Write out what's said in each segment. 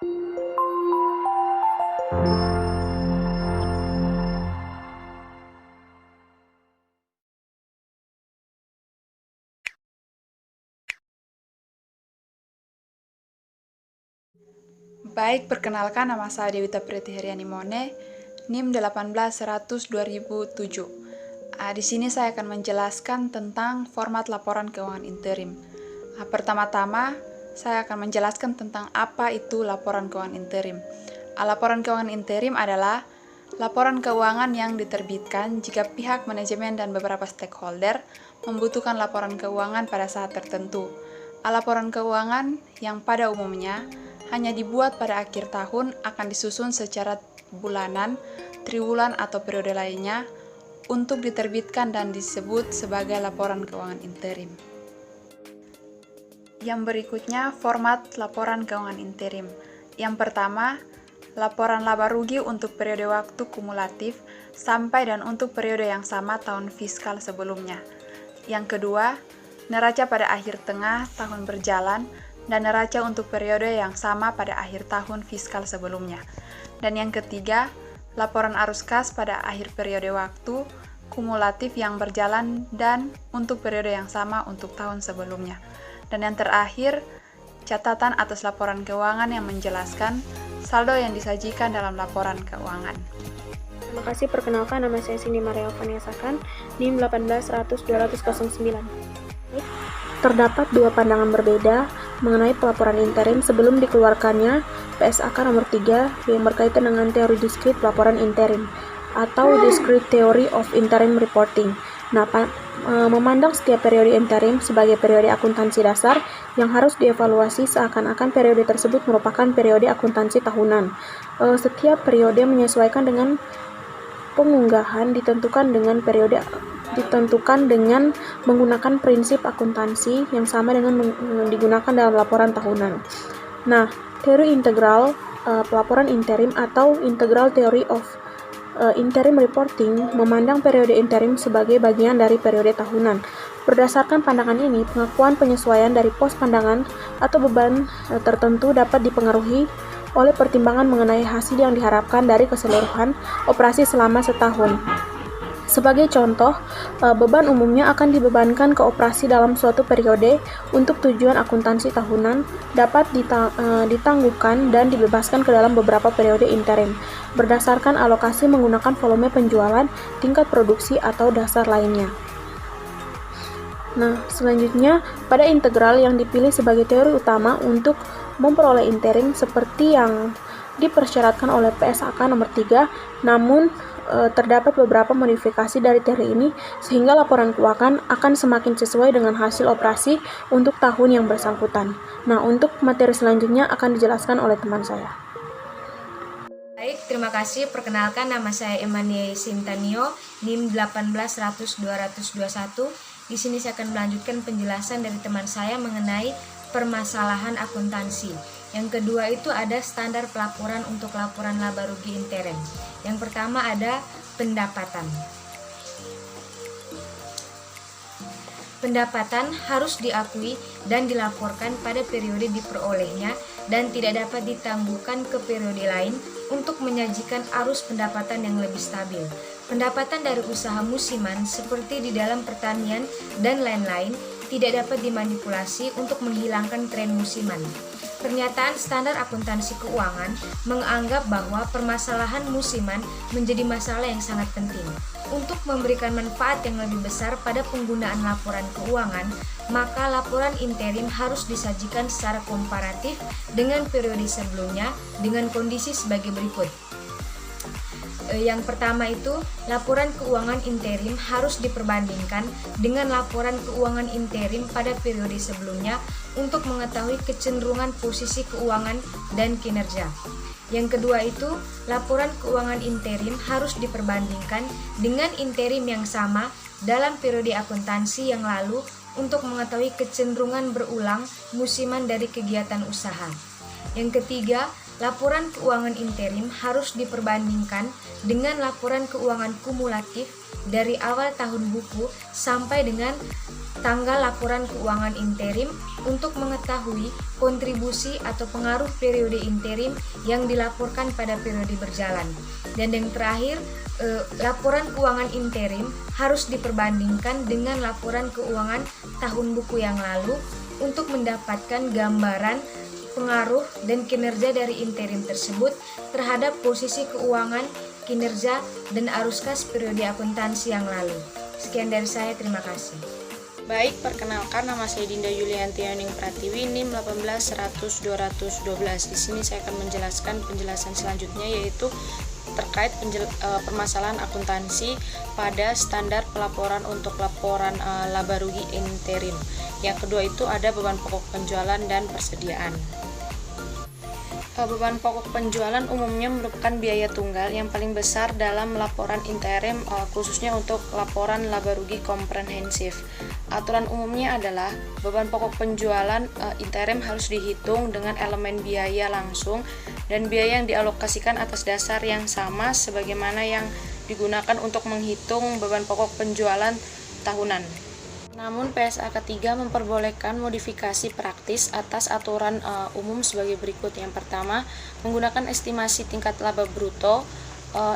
Baik, perkenalkan nama saya Dewita Preti Heriani Mone, NIM 18-100-2007. Di sini saya akan menjelaskan tentang format laporan keuangan interim. Pertama-tama, saya akan menjelaskan tentang apa itu laporan keuangan interim. Laporan keuangan interim adalah laporan keuangan yang diterbitkan jika pihak manajemen dan beberapa stakeholder membutuhkan laporan keuangan pada saat tertentu. Laporan keuangan yang pada umumnya hanya dibuat pada akhir tahun akan disusun secara bulanan, triwulan atau periode lainnya untuk diterbitkan dan disebut sebagai laporan keuangan interim. Yang berikutnya, format laporan keuangan interim. Yang pertama, laporan laba rugi untuk periode waktu kumulatif sampai dan untuk periode yang sama tahun fiskal sebelumnya. Yang kedua, neraca pada akhir tengah tahun berjalan dan neraca untuk periode yang sama pada akhir tahun fiskal sebelumnya. Dan yang ketiga, laporan arus kas pada akhir periode waktu kumulatif yang berjalan dan untuk periode yang sama untuk tahun sebelumnya. Dan yang terakhir, catatan atas laporan keuangan yang menjelaskan saldo yang disajikan dalam laporan keuangan. Terima kasih, perkenalkan nama saya Cindy Maria Vaniasakan, NIM 18-100-209. Terdapat dua pandangan berbeda mengenai pelaporan interim sebelum dikeluarkannya PSAK nomor 3 yang berkaitan dengan teori diskrit pelaporan interim atau Discrete Theory of Interim Reporting. Nah, memandang setiap periode interim sebagai periode akuntansi dasar yang harus dievaluasi seakan-akan periode tersebut merupakan periode akuntansi tahunan. Setiap periode menyesuaikan dengan pengunggahan ditentukan dengan menggunakan prinsip akuntansi yang sama dengan digunakan dalam laporan tahunan. Nah, teori integral pelaporan interim atau Integral Theory of Interim Reporting memandang periode interim sebagai bagian dari periode tahunan. Berdasarkan pandangan ini, pengakuan penyesuaian dari pos pandangan atau beban tertentu dapat dipengaruhi oleh pertimbangan mengenai hasil yang diharapkan dari keseluruhan operasi selama setahun. Sebagai contoh, beban umumnya akan dibebankan ke operasi dalam suatu periode untuk tujuan akuntansi tahunan dapat ditangguhkan dan dibebaskan ke dalam beberapa periode interim berdasarkan alokasi menggunakan volume penjualan, tingkat produksi, atau dasar lainnya. Nah, selanjutnya, pada integral yang dipilih sebagai teori utama untuk memperoleh interim seperti yang dipersyaratkan oleh PSAK nomor 3, namun terdapat beberapa modifikasi dari teori ini sehingga laporan keuangan akan semakin sesuai dengan hasil operasi untuk tahun yang bersangkutan. Nah, untuk materi selanjutnya akan dijelaskan oleh teman saya. Baik, terima kasih. Perkenalkan, nama saya Emanie Sintanio, NIM 18-100-221. Di sini saya akan melanjutkan penjelasan dari teman saya mengenai permasalahan akuntansi. Yang kedua itu ada standar pelaporan untuk laporan laba rugi interim. Yang pertama ada pendapatan. Pendapatan harus diakui dan dilaporkan pada periode diperolehnya dan tidak dapat ditangguhkan ke periode lain untuk menyajikan arus pendapatan yang lebih stabil. Pendapatan dari usaha musiman seperti di dalam pertanian dan lain-lain tidak dapat dimanipulasi untuk menghilangkan tren musiman. Pernyataan standar akuntansi keuangan menganggap bahwa permasalahan musiman menjadi masalah yang sangat penting. Untuk memberikan manfaat yang lebih besar pada penggunaan laporan keuangan, maka laporan interim harus disajikan secara komparatif dengan periode sebelumnya dengan kondisi sebagai berikut. Yang pertama itu, laporan keuangan interim harus diperbandingkan dengan laporan keuangan interim pada periode sebelumnya untuk mengetahui kecenderungan posisi keuangan dan kinerja. Yang kedua itu, laporan keuangan interim harus diperbandingkan dengan interim yang sama dalam periode akuntansi yang lalu untuk mengetahui kecenderungan berulang musiman dari kegiatan usaha. Yang ketiga, laporan keuangan interim harus diperbandingkan dengan laporan keuangan kumulatif dari awal tahun buku sampai dengan tanggal laporan keuangan interim untuk mengetahui kontribusi atau pengaruh periode interim yang dilaporkan pada periode berjalan. Dan yang terakhir, laporan keuangan interim harus diperbandingkan dengan laporan keuangan tahun buku yang lalu untuk mendapatkan gambaran pengaruh dan kinerja dari interim tersebut terhadap posisi keuangan, kinerja, dan arus kas periode akuntansi yang lalu. Sekian dari saya, terima kasih. Baik, perkenalkan, nama saya Dinda Yulianti Yoning Pratiwi, NIM 18100-212. Di sini saya akan menjelaskan penjelasan selanjutnya, yaitu terkait permasalahan akuntansi pada standar pelaporan untuk laporan laba rugi interim. Yang kedua itu ada beban pokok penjualan dan persediaan. Beban pokok penjualan umumnya merupakan biaya tunggal yang paling besar dalam laporan interim, khususnya untuk laporan laba rugi komprehensif. Aturan umumnya adalah beban pokok penjualan interim harus dihitung dengan elemen biaya langsung dan biaya yang dialokasikan atas dasar yang sama sebagaimana yang digunakan untuk menghitung beban pokok penjualan tahunan. Namun PSA ketiga memperbolehkan modifikasi praktis atas aturan umum sebagai berikut. Yang pertama, menggunakan estimasi tingkat laba bruto.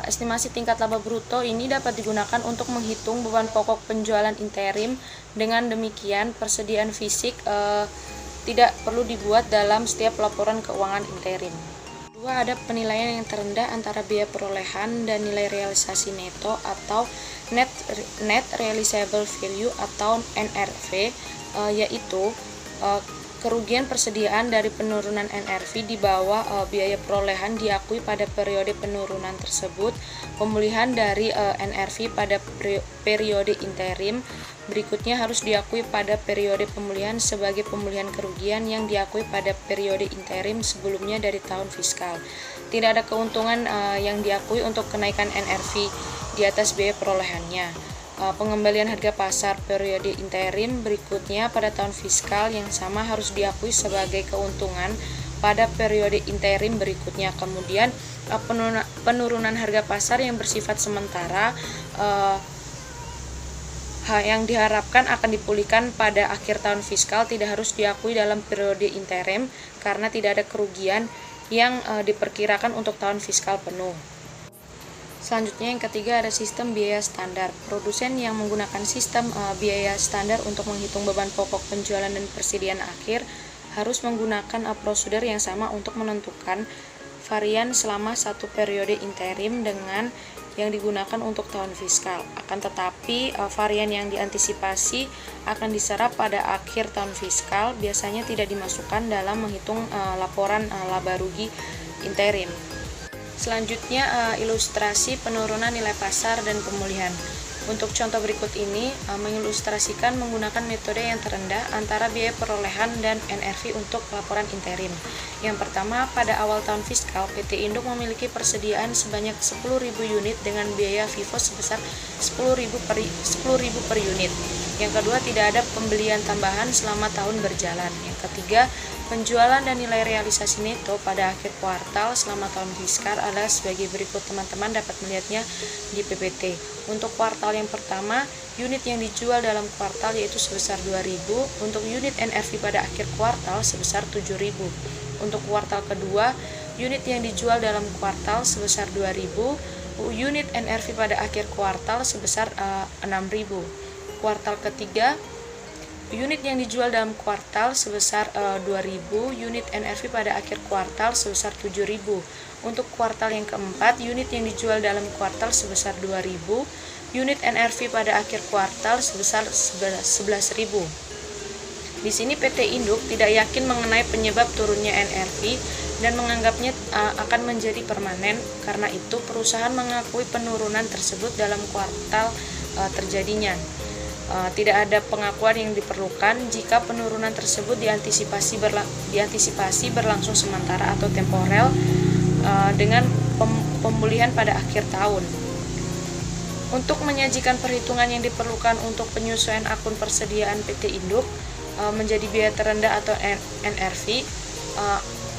Estimasi tingkat laba bruto ini dapat digunakan untuk menghitung beban pokok penjualan interim. Dengan demikian, persediaan fisik tidak perlu dibuat dalam setiap laporan keuangan interim. Kedua, ada penilaian yang terendah antara biaya perolehan dan nilai realisasi neto atau net realizable value atau NRV, yaitu kerugian persediaan dari penurunan NRV di bawah biaya perolehan diakui pada periode penurunan tersebut. Pemulihan dari NRV pada periode interim berikutnya harus diakui pada periode pemulihan sebagai pemulihan kerugian yang diakui pada periode interim sebelumnya dari tahun fiskal. Tidak ada keuntungan yang diakui untuk kenaikan NRV di atas biaya perolehannya. Pengembalian harga pasar periode interim berikutnya pada tahun fiskal yang sama harus diakui sebagai keuntungan pada periode interim berikutnya. Kemudian penurunan harga pasar yang bersifat sementara yang diharapkan akan dipulihkan pada akhir tahun fiskal tidak harus diakui dalam periode interim karena tidak ada kerugian yang diperkirakan untuk tahun fiskal penuh. Selanjutnya yang ketiga ada sistem biaya standar. Produsen yang menggunakan sistem biaya standar untuk menghitung beban pokok penjualan dan persediaan akhir harus menggunakan prosedur yang sama untuk menentukan varian selama satu periode interim dengan yang digunakan untuk tahun fiskal. Akan tetapi varian yang diantisipasi akan diserap pada akhir tahun fiskal biasanya tidak dimasukkan dalam menghitung laporan laba rugi interim. Selanjutnya ilustrasi penurunan nilai pasar dan pemulihan. Untuk contoh berikut ini mengilustrasikan menggunakan metode yang terendah antara biaya perolehan dan NRV untuk laporan interim. Yang pertama, pada awal tahun fiskal, PT Induk memiliki persediaan sebanyak 10.000 unit dengan biaya FIFO sebesar 10.000 per unit. Yang kedua, tidak ada pembelian tambahan selama tahun berjalan. Yang ketiga, penjualan dan nilai realisasi neto pada akhir kuartal selama tahun fiskal adalah sebagai berikut. Teman-teman dapat melihatnya di PPT. Untuk kuartal yang pertama, unit yang dijual dalam kuartal yaitu sebesar 2.000. Untuk unit NRV pada akhir kuartal sebesar 7.000. Untuk kuartal kedua, unit yang dijual dalam kuartal sebesar 2.000. Unit NRV pada akhir kuartal sebesar 6.000. Kuartal ketiga, unit yang dijual dalam kuartal sebesar 2.000, unit NRV pada akhir kuartal sebesar 7.000. Untuk kuartal yang keempat, unit yang dijual dalam kuartal sebesar 2.000, unit NRV pada akhir kuartal sebesar 11.000. Di sini PT Induk tidak yakin mengenai penyebab turunnya NRV dan menganggapnya akan menjadi permanen. Karena itu, perusahaan mengakui penurunan tersebut dalam kuartal terjadinya. Tidak ada pengakuan yang diperlukan jika penurunan tersebut diantisipasi berlangsung sementara atau temporel dengan pemulihan pada akhir tahun. Untuk menyajikan perhitungan yang diperlukan untuk penyesuaian akun persediaan PT Induk menjadi biaya terendah atau NRV,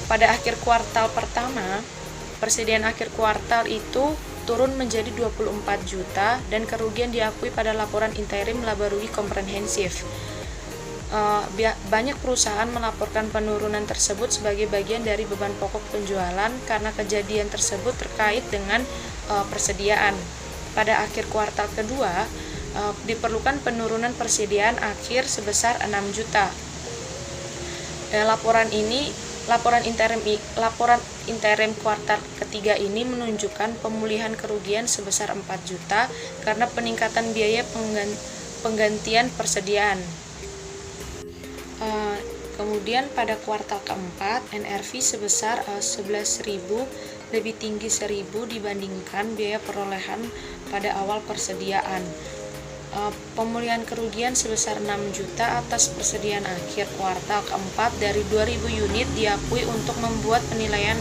pada akhir kuartal pertama, persediaan akhir kuartal itu turun menjadi 24 juta dan kerugian diakui pada laporan interim laba rugi komprehensif. banyak perusahaan melaporkan penurunan tersebut sebagai bagian dari beban pokok penjualan karena kejadian tersebut terkait dengan persediaan. Pada akhir kuartal kedua, diperlukan penurunan persediaan akhir sebesar 6 juta. Laporan interim kuartal ketiga ini menunjukkan pemulihan kerugian sebesar 4 juta karena peningkatan biaya penggantian persediaan. Kemudian pada kuartal keempat, NRV sebesar 11.000 lebih tinggi 1.000 dibandingkan biaya perolehan pada awal persediaan. Pemulihan kerugian sebesar 6 juta atas persediaan akhir kuartal keempat dari 2.000 unit diakui untuk membuat penilaian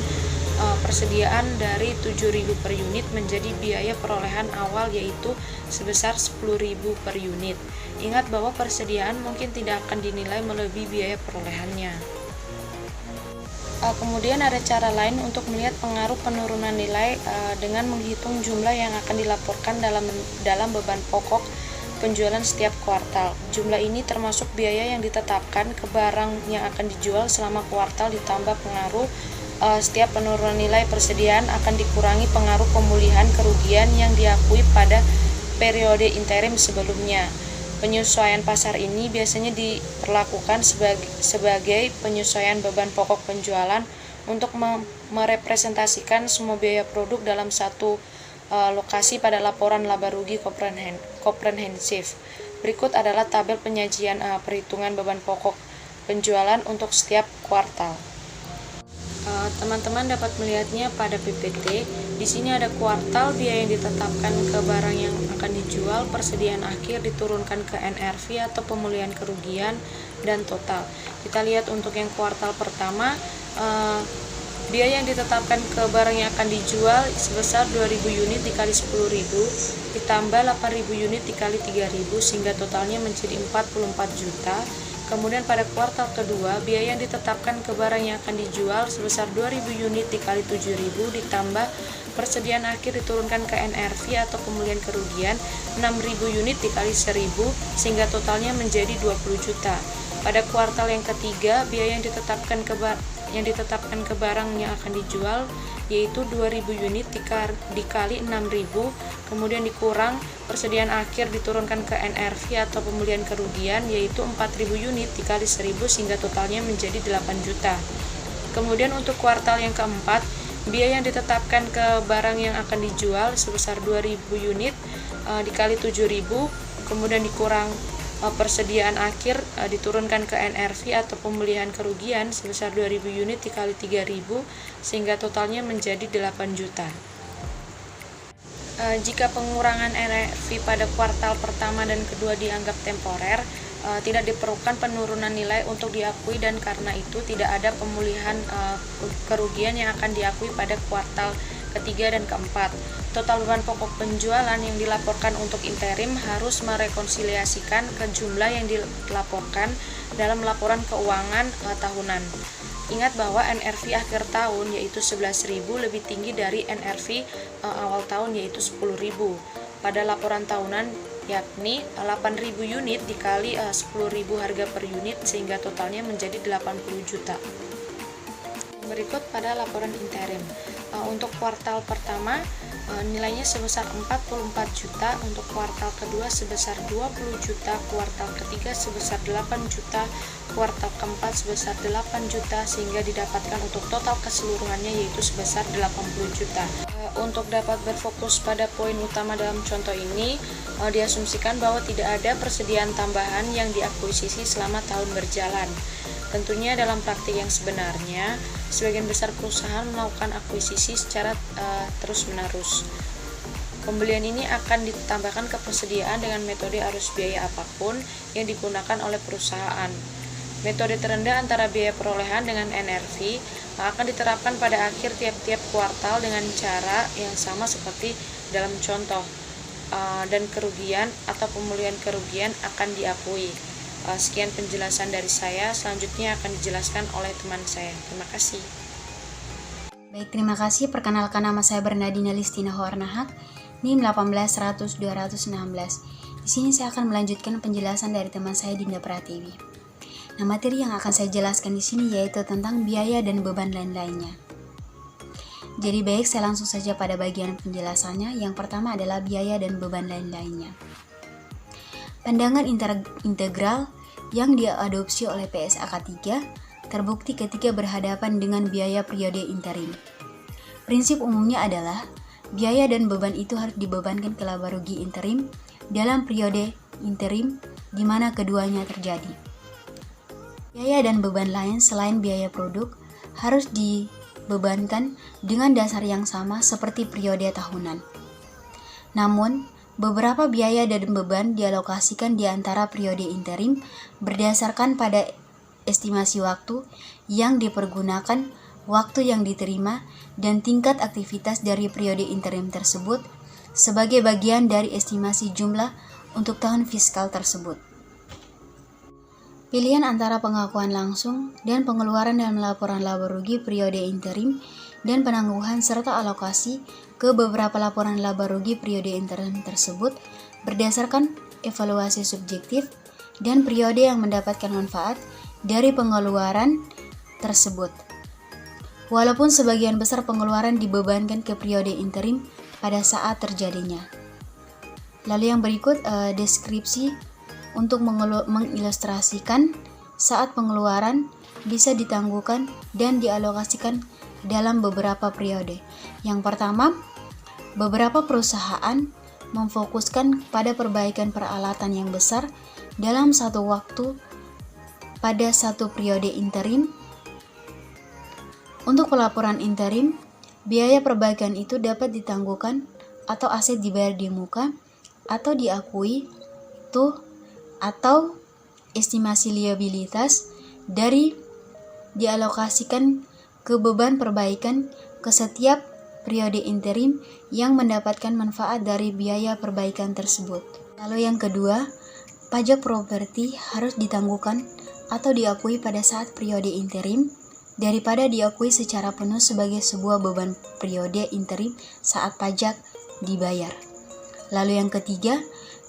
persediaan dari 7.000 per unit menjadi biaya perolehan awal yaitu sebesar 10.000 per unit. Ingat bahwa persediaan mungkin tidak akan dinilai melebihi biaya perolehannya. Kemudian ada cara lain untuk melihat pengaruh penurunan nilai dengan menghitung jumlah yang akan dilaporkan dalam beban pokok penjualan setiap kuartal. Jumlah ini termasuk biaya yang ditetapkan ke barang yang akan dijual selama kuartal ditambah pengaruh setiap penurunan nilai persediaan akan dikurangi pengaruh pemulihan kerugian yang diakui pada periode interim sebelumnya. Penyesuaian pasar ini biasanya diperlakukan sebagai penyesuaian beban pokok penjualan untuk merepresentasikan semua biaya produk dalam satu lokasi pada laporan laba rugi komprehensif. Berikut adalah tabel penyajian perhitungan beban pokok penjualan untuk setiap kuartal. Teman-teman dapat melihatnya pada PPT. Di sini ada kuartal, biaya yang ditetapkan ke barang yang akan dijual, persediaan akhir diturunkan ke NRV atau pemulihan kerugian, dan total. Kita lihat untuk yang kuartal pertama, biaya yang ditetapkan ke barang yang akan dijual sebesar 2.000 unit dikali 10.000 ditambah 8.000 unit dikali 3.000 sehingga totalnya menjadi 44 juta. Kemudian pada kuartal kedua, biaya yang ditetapkan ke barang yang akan dijual sebesar 2.000 unit dikali 7.000 ditambah persediaan akhir diturunkan ke NRV atau pemulihan kerugian 6.000 unit dikali 1.000 sehingga totalnya menjadi 20 juta. Pada kuartal yang ketiga, biaya yang ditetapkan ke barang yang akan dijual yaitu 2.000 unit dikali 6.000 kemudian dikurang persediaan akhir diturunkan ke NRV atau pemulihan kerugian yaitu 4.000 unit dikali 1.000 sehingga totalnya menjadi 8 juta. Kemudian untuk kuartal yang keempat, biaya yang ditetapkan ke barang yang akan dijual sebesar 2.000 unit dikali 7.000 kemudian dikurang persediaan akhir diturunkan ke NRV atau pemulihan kerugian sebesar 2.000 unit dikali 3.000 sehingga totalnya menjadi 8 juta. Jika pengurangan NRV pada kuartal pertama dan kedua dianggap temporer, tidak diperlukan penurunan nilai untuk diakui dan karena itu tidak ada pemulihan kerugian yang akan diakui pada kuartal ketiga dan keempat. Total beban pokok penjualan yang dilaporkan untuk interim harus merekonsiliasikan ke jumlah yang dilaporkan dalam laporan keuangan tahunan. Ingat bahwa NRV akhir tahun yaitu 11.000 lebih tinggi dari NRV awal tahun yaitu 10.000. Pada laporan tahunan yakni 8.000 unit dikali 10.000 harga per unit sehingga totalnya menjadi 80 juta. Berikut pada laporan interim. Untuk kuartal pertama nilainya sebesar 44 juta, untuk kuartal kedua sebesar 20 juta, kuartal ketiga sebesar 8 juta, kuartal keempat sebesar 8 juta sehingga didapatkan untuk total keseluruhannya yaitu sebesar 80 juta. Untuk dapat berfokus pada poin utama dalam contoh ini, diasumsikan bahwa tidak ada persediaan tambahan yang diakuisisi selama tahun berjalan. Tentunya dalam praktik yang sebenarnya, sebagian besar perusahaan melakukan akuisisi secara terus-menerus. Pembelian ini akan ditambahkan ke persediaan dengan metode arus biaya apapun yang digunakan oleh perusahaan. Metode terendah antara biaya perolehan dengan NRV akan diterapkan pada akhir tiap-tiap kuartal dengan cara yang sama seperti dalam contoh, dan kerugian atau pemulihan kerugian akan diakui. Sekian penjelasan dari saya, selanjutnya akan dijelaskan oleh teman saya. Terima kasih. Baik, terima kasih. Perkenalkan, nama saya Bernadina Listina Hoarnahak, NIM 1800-216. Di sini saya akan melanjutkan penjelasan dari teman saya Dinda Pratiwi. Nah, materi yang akan saya jelaskan di sini yaitu tentang biaya dan beban lain-lainnya. Jadi baik, saya langsung saja pada bagian penjelasannya. Yang pertama adalah biaya dan beban lain-lainnya. Pandangan integral yang diadopsi oleh PSAK 3 terbukti ketika berhadapan dengan biaya periode interim. Prinsip umumnya adalah biaya dan beban itu harus dibebankan ke laba rugi interim dalam periode interim di mana keduanya terjadi. Biaya dan beban lain selain biaya produk harus dibebankan dengan dasar yang sama seperti periode tahunan. Namun, beberapa biaya dan beban dialokasikan di antara periode interim berdasarkan pada estimasi waktu yang dipergunakan, waktu yang diterima, dan tingkat aktivitas dari periode interim tersebut sebagai bagian dari estimasi jumlah untuk tahun fiskal tersebut. Pilihan antara pengakuan langsung dan pengeluaran dalam laporan laba rugi periode interim dan penangguhan serta alokasi ke beberapa laporan laba rugi periode interim tersebut berdasarkan evaluasi subjektif dan periode yang mendapatkan manfaat dari pengeluaran tersebut. Walaupun sebagian besar pengeluaran dibebankan ke periode interim pada saat terjadinya. Lalu yang berikut deskripsi untuk mengilustrasikan saat pengeluaran bisa ditangguhkan dan dialokasikan dalam beberapa periode. Yang pertama, beberapa perusahaan memfokuskan pada perbaikan peralatan yang besar dalam satu waktu pada satu periode interim. Untuk pelaporan interim, biaya perbaikan itu dapat ditangguhkan atau aset dibayar di muka atau diakui atau estimasi liabilitas dari dialokasikan ke beban perbaikan ke setiap periode interim yang mendapatkan manfaat dari biaya perbaikan tersebut. Lalu yang kedua, pajak properti harus ditangguhkan atau diakui pada saat periode interim daripada diakui secara penuh sebagai sebuah beban periode interim saat pajak dibayar. Lalu yang ketiga,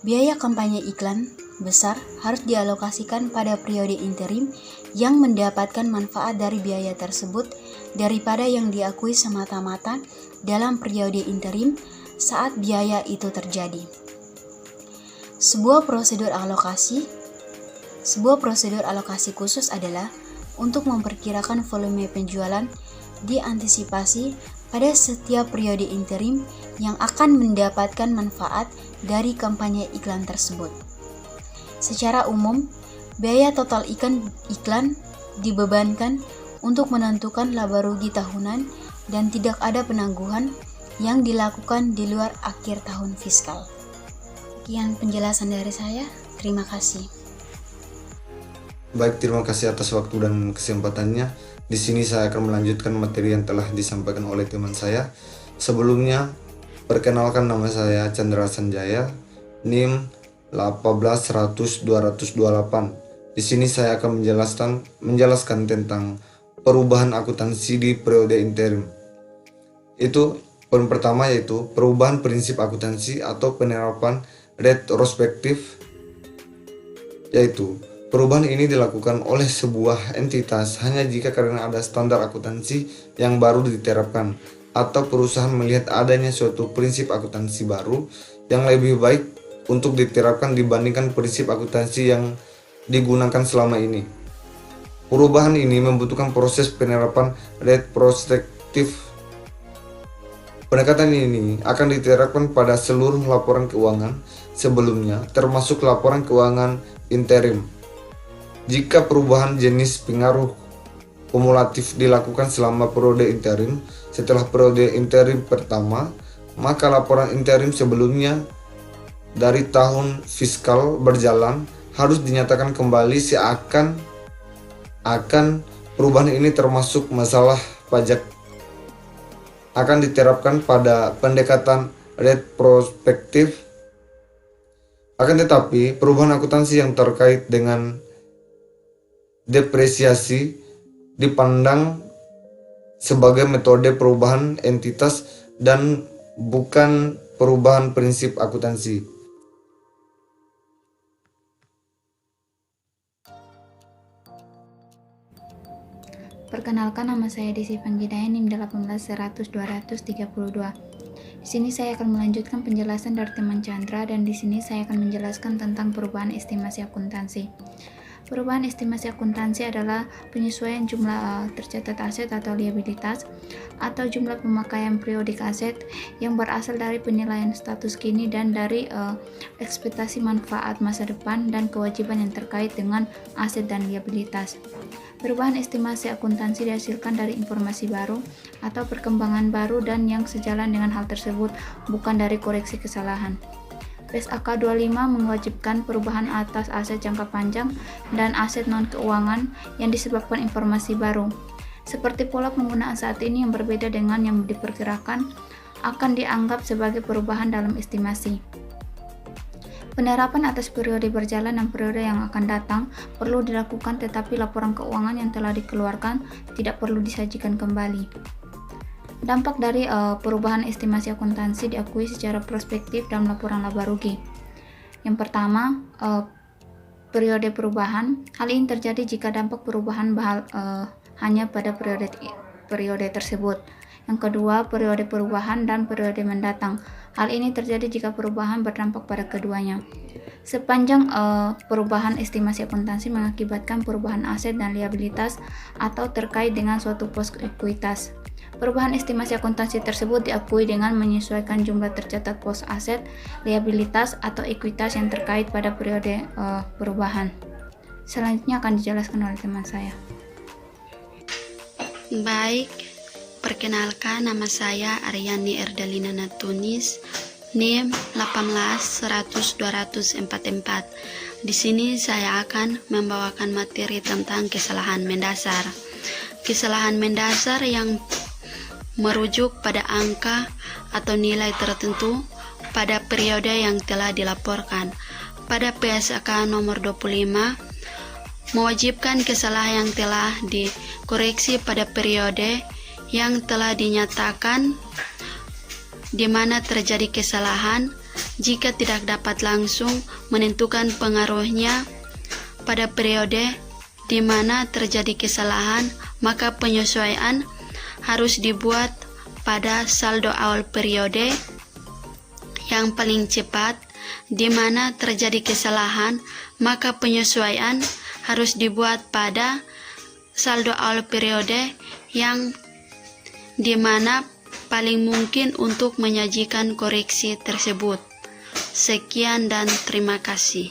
biaya kampanye iklan besar harus dialokasikan pada periode interim yang mendapatkan manfaat dari biaya tersebut daripada yang diakui semata-mata dalam periode interim saat biaya itu terjadi. Sebuah prosedur alokasi khusus adalah untuk memperkirakan volume penjualan diantisipasi pada setiap periode interim yang akan mendapatkan manfaat dari kampanye iklan tersebut. Secara umum, biaya total iklan dibebankan untuk menentukan laba rugi tahunan dan tidak ada penangguhan yang dilakukan di luar akhir tahun fiskal. Sekian penjelasan dari saya. Terima kasih. Baik, terima kasih atas waktu dan kesempatannya. Di sini saya akan melanjutkan materi yang telah disampaikan oleh teman saya. Sebelumnya, perkenalkan nama saya Chandra Sanjaya, NIM 18100-228. Di sini saya akan menjelaskan tentang perubahan akuntansi di periode interim. Itu poin pertama, yaitu perubahan prinsip akuntansi atau penerapan retrospektif, yaitu perubahan ini dilakukan oleh sebuah entitas hanya jika karena ada standar akuntansi yang baru diterapkan atau perusahaan melihat adanya suatu prinsip akuntansi baru yang lebih baik untuk diterapkan dibandingkan prinsip akuntansi yang digunakan selama ini. Perubahan ini membutuhkan proses penerapan retrospektif. Pendekatan ini akan diterapkan pada seluruh laporan keuangan sebelumnya, termasuk laporan keuangan interim. Jika perubahan jenis pengaruh kumulatif dilakukan selama periode interim setelah periode interim pertama, maka laporan interim sebelumnya dari tahun fiskal berjalan harus dinyatakan kembali seakan perubahan ini termasuk masalah pajak akan diterapkan pada pendekatan retrospektif. Akan tetapi, perubahan akuntansi yang terkait dengan depresiasi dipandang sebagai metode perubahan entitas dan bukan perubahan prinsip akuntansi. Perkenalkan, nama saya Desi Panggidaya, NIM 18100-232. Di sini saya akan melanjutkan penjelasan dari teman Chandra, dan di sini saya akan menjelaskan tentang perubahan estimasi akuntansi. Perubahan estimasi akuntansi adalah penyesuaian jumlah tercatat aset atau liabilitas atau jumlah pemakaian periodik aset yang berasal dari penilaian status kini dan dari ekspektasi manfaat masa depan dan kewajiban yang terkait dengan aset dan liabilitas. Perubahan estimasi akuntansi dihasilkan dari informasi baru atau perkembangan baru dan yang sejalan dengan hal tersebut, bukan dari koreksi kesalahan. PSAK 25 mewajibkan perubahan atas aset jangka panjang dan aset non-keuangan yang disebabkan informasi baru. Seperti pola penggunaan saat ini yang berbeda dengan yang diperkirakan, akan dianggap sebagai perubahan dalam estimasi. Penerapan atas periode berjalan dan periode yang akan datang perlu dilakukan, tetapi laporan keuangan yang telah dikeluarkan tidak perlu disajikan kembali. Dampak dari perubahan estimasi akuntansi diakui secara prospektif dalam laporan laba rugi. Yang pertama, periode perubahan. Hal ini terjadi jika dampak perubahan hanya pada periode tersebut. Yang kedua, periode perubahan dan periode mendatang. Hal ini terjadi jika perubahan berdampak pada keduanya. Sepanjang perubahan estimasi akuntansi mengakibatkan perubahan aset dan liabilitas atau terkait dengan suatu pos ekuitas. Perubahan estimasi akuntansi tersebut diakui dengan menyesuaikan jumlah tercatat pos aset, liabilitas, atau ekuitas yang terkait pada periode perubahan. Selanjutnya akan dijelaskan oleh teman saya. Baik, perkenalkan, nama saya Aryani Erdalina Natunis, NIM 18100-244. Di sini saya akan membawakan materi tentang kesalahan mendasar. Kesalahan mendasar yang merujuk pada angka atau nilai tertentu pada periode yang telah dilaporkan. Pada PSAK nomor 25, mewajibkan kesalahan yang telah dikoreksi pada periode yang telah dinyatakan, di mana terjadi kesalahan jika tidak dapat langsung menentukan pengaruhnya pada periode di mana terjadi kesalahan, maka penyesuaian harus dibuat pada saldo awal periode yang paling cepat. Di mana terjadi kesalahan, maka penyesuaian harus dibuat pada saldo awal periode yang di mana paling mungkin untuk menyajikan koreksi tersebut. Sekian dan terima kasih.